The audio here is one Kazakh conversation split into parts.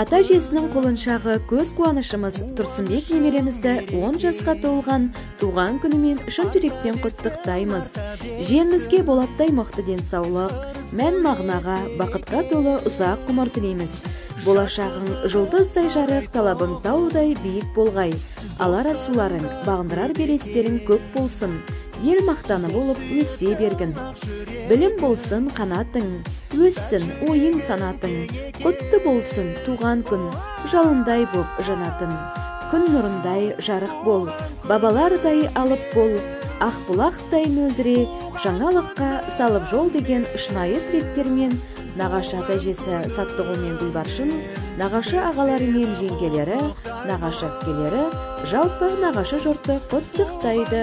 ата-әжесінің қолыншағы көз қуанышымыз Тұрсынбек немеремізді 10 жасқа толған туған күнімен шын жүректен құттықтаймыз. Жиенімізге болаттай мықты денсаулық, мән мағынаға, бақытқа толы ұзақ ғұмыр тілейміз. Болашағың жұлдыздай жарық, талабың таудай биік болғай. Алар асуларың, бағындырар белестерің көп болсын. Ел мақтаны болып өсе бергін. Білім болсын қанатың, өссін ойың санатың. Құтты болсын туған күн, жалындай боп жанатын. Күн нұрындай жарық бол, бабалардай алып бол. Ақбұлақтай мөлдіре, жаңалыққа салып жол деген шынайы тілектермен нағашы ата-әжесі Саттығұл мен Гүлбаршын, нағашы ағалары мен жеңгелері, нағашы әпкелері, жалпы нағашы жұрты құттықтайды.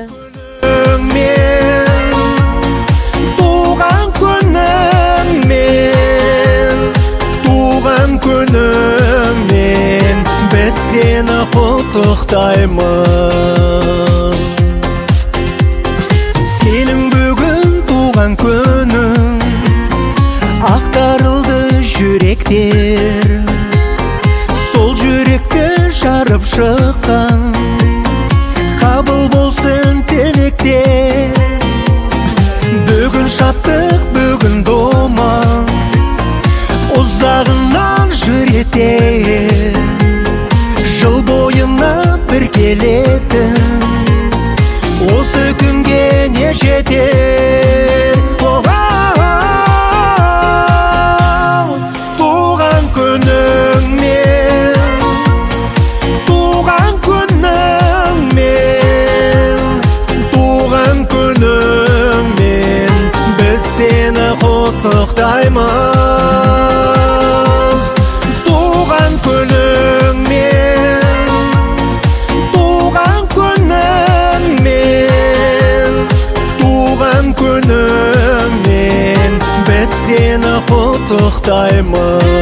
Туған күніңмен біз сені құттықтаймыз. Сенің бүгін туған күнің, ақтарылды жүректер, сол жүректі жарып шыққан, қабыл болсын тілектер. Бүгін шаттық, бүгін думан, ұзағынан жыр етер, жыл бойына бір келетін, осы күнге не жетер. Туған күніңмен, туған күніңмен, туған күніңмен біз сені құттықтаймыз. Туған күніңмен, туған күніңмен, туған күніңмен біз сені құттықтаймыз.